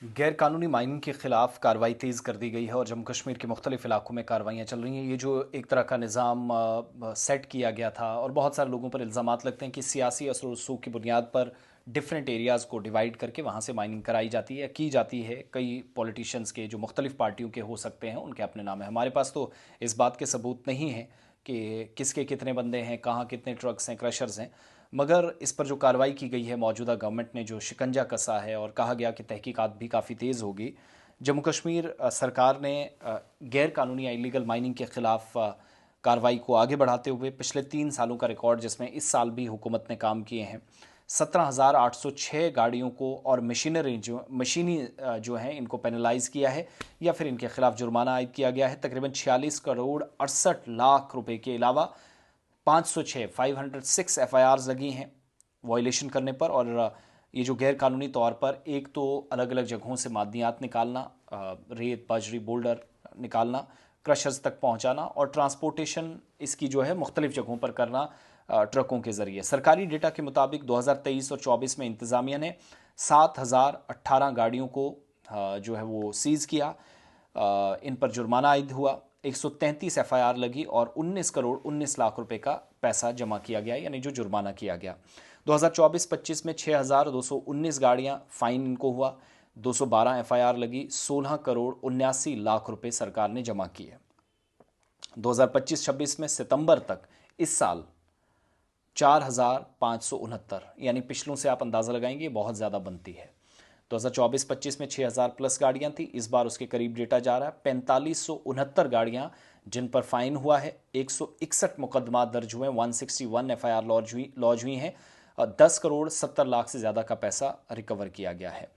गैर कानूनी माइनिंग के खिलाफ कार्रवाई तेज़ कर दी गई है और जम्मू कश्मीर के मुख्तलिफ इलाकों में कार्रवाइयाँ चल रही हैं। ये जो एक तरह का निज़ाम सेट किया गया था और बहुत सारे लोगों पर इल्ज़ामात लगते हैं कि सियासी असर रसूख की बुनियाद पर डिफरेंट एरियाज़ को डिवाइड करके वहाँ से माइनिंग कराई जाती है, की जाती है। कई पॉलिटिशियंस के जो मुख्तलिफ पार्टियों के हो सकते हैं उनके अपने नाम है। हमारे पास तो इस बात के सबूत नहीं हैं कि किसके कितने बंदे हैं, कहाँ कितने ट्रक्स हैं, क्रशर्स हैं। मगर इस पर जो कार्रवाई की गई है, मौजूदा गवर्नमेंट ने जो शिकंजा कसा है और कहा गया कि तहकीकात भी काफ़ी तेज़ होगी। जम्मू कश्मीर सरकार ने गैर कानूनी या इलीगल माइनिंग के ख़िलाफ़ कार्रवाई को आगे बढ़ाते हुए पिछले 3 सालों का रिकॉर्ड, जिसमें इस साल भी हुकूमत ने काम किए हैं, 17,806 गाड़ियों को और मशीनरी जो हैं इनको पेनलाइज किया है या फिर इनके खिलाफ जुर्माना आयद किया गया है। तकरीबन 46 करोड़ 68 लाख रुपए के अलावा 506 एफआईआर्स लगी हैं वायलेशन करने पर। और ये जो गैर कानूनी तौर पर एक तो अलग अलग जगहों से मादनियात निकालना, रेत बजरी बोल्डर निकालना, क्रशर्स तक पहुंचाना और ट्रांसपोर्टेशन इसकी जो है मुख्तलिफ जगहों पर करना ट्रकों के ज़रिए। सरकारी डेटा के मुताबिक 2023 और 24 में इंतज़ामिया ने 7,018 गाड़ियों को जो है वो सीज़ किया। इन पर जुर्माना आयद हुआ, 133 एफआईआर लगी और 19 करोड़ 19 लाख रुपए का पैसा जमा किया गया, यानी जो जुर्माना किया गया। 2024-25 में 6,219 गाड़ियां फाइन इनको हुआ, 212 एफआईआर लगी, 16 करोड़ 79 लाख रुपए सरकार ने जमा किए। 2025-26 में सितंबर तक इस साल 4,569, यानी पिछलों से आप अंदाज़ा लगाएंगे बहुत ज़्यादा बनती है। 2024-25 में 6,000 प्लस गाड़ियां थी, इस बार उसके करीब डेटा जा रहा है 4,569 गाड़ियां जिन पर फाइन हुआ है। 161 मुकदमा दर्ज हुए, 161 एफआईआर लॉन्च हुई हैं। 10 करोड़ 70 लाख से ज़्यादा का पैसा रिकवर किया गया है।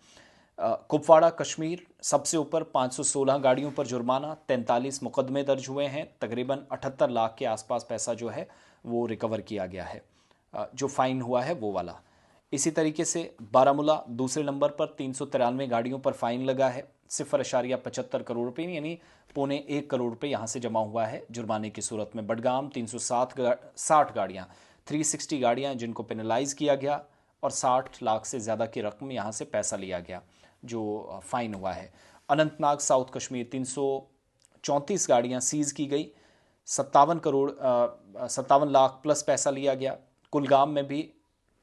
कुपवाड़ा कश्मीर सबसे ऊपर, 516 गाड़ियों पर जुर्माना, 43 मुकदमे दर्ज हुए हैं, तकरीबन 78 लाख के आसपास पैसा जो है वो रिकवर किया गया है, जो फाइन हुआ है वो वाला। इसी तरीके से बारामूला दूसरे नंबर पर, 393 गाड़ियों पर फाइन लगा है, 0.75 करोड़ रुपये, यानी 1.25 करोड़ रुपये यहाँ से जमा हुआ है जुर्माने की सूरत में। बडगाम 360 गाड़ियाँ, 360 गाड़ियाँ जिनको पेनलाइज किया गया और 60 लाख से ज़्यादा की रकम यहाँ से पैसा लिया गया जो फाइन हुआ है। अनंतनाग साउथ कश्मीर 334 गाड़ियाँ सीज़ की गई, 57 लाख प्लस पैसा लिया गया। कुलगाम में भी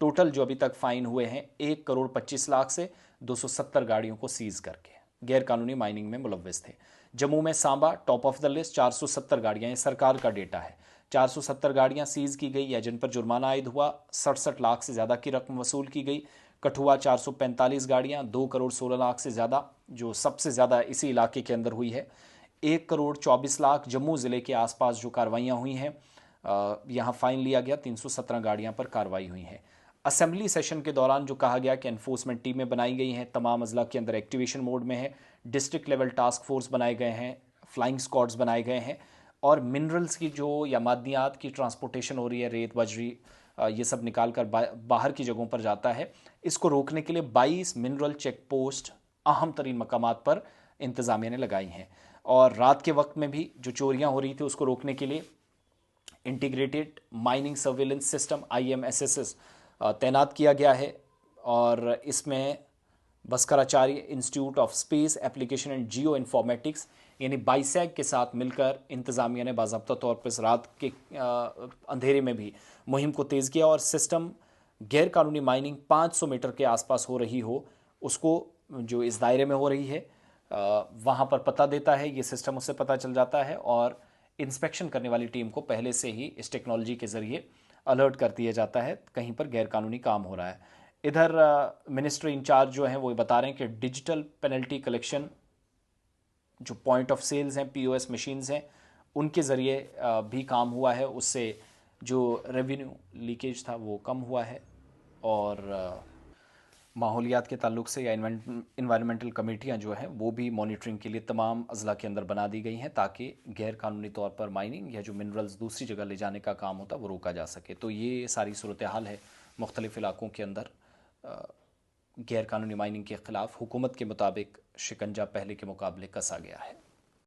टोटल जो अभी तक फाइन हुए हैं 1 करोड़ 25 लाख से 270 गाड़ियों को सीज करके गैर कानूनी माइनिंग में मुलव्वस थे। जम्मू में Samba top of the list, 470 गाड़ियां, ये सरकार का डेटा है, 470 गाड़ियां सीज की गई या जिन पर जुर्माना आयद हुआ, 67 लाख से ज़्यादा की रकम वसूल की गई। कठुआ 445 गाड़ियां, 2 करोड़ 16 लाख से ज़्यादा, जो सबसे ज़्यादा इसी इलाके के अंदर हुई है। 1 करोड़ 24 लाख जम्मू ज़िले के आसपास जो कार्रवाइयाँ हुई हैं, यहाँ फ़ाइन लिया गया, 317 गाड़ियाँ पर कार्रवाई हुई हैं। असेंबली सेशन के दौरान जो कहा गया कि एनफोर्समेंट टीमें बनाई गई हैं, तमाम अजला के अंदर एक्टिवेशन मोड में है, डिस्ट्रिक्ट लेवल टास्क फोर्स बनाए गए हैं, फ्लाइंग स्क्वाड्स बनाए गए हैं और मिनरल्स की जो या मादनियात की ट्रांसपोर्टेशन हो रही है, रेत बजरी ये सब निकाल कर बाहर की जगहों पर जाता है, इसको रोकने के लिए 22 मिनरल चेक पोस्ट अहम तरीन मकामात पर इंतज़ामिया ने लगाई हैं। और रात के वक्त में भी जो चोरियां हो रही थी उसको रोकने के लिए integrated mining surveillance system IMSS तैनात किया गया है। और इसमें Bhaskaracharya institute of space application and geo informatics यानी बाइसैग के साथ मिलकर इंतज़ामिया ने बाज़ाब्ता तौर पर इस रात के अंधेरे में भी मुहिम को तेज़ किया और सिस्टम गैर कानूनी माइनिंग 500 मीटर के आसपास हो रही हो उसको, जो इस दायरे में हो रही है, वहाँ पर पता देता है, ये सिस्टम उससे पता चल जाता है और इंस्पेक्शन करने वाली टीम को पहले से ही इस टेक्नोलॉजी के ज़रिए अलर्ट कर दिया जाता है कहीं पर गैरकानूनी काम हो रहा है। इधर मिनिस्ट्री इंचार्ज जो हैं वो बता रहे हैं कि डिजिटल पेनल्टी कलेक्शन, जो पॉइंट ऑफ सेल्स हैं, POS मशीन्स हैं, उनके ज़रिए भी काम हुआ है, उससे जो रेवेन्यू लीकेज था वो कम हुआ है। और माहौलियात के ताल्लुक से या इन्वायरमेंटल कमेटियाँ जो हैं वो भी मॉनिटरिंग के लिए तमाम अजला के अंदर बना दी गई हैं ताकि गैर कानूनी तौर पर माइनिंग या जो मिनरल्स दूसरी जगह ले जाने का काम होता वो रोका जा सके। तो ये सारी सूरत हाल है मुख्तलिफ़ इलाकों के अंदर। गैर कानूनी माइनिंग के ख़िलाफ़ हुकूमत के मुताबिक शिकंजा पहले के मुकाबले कसा गया है।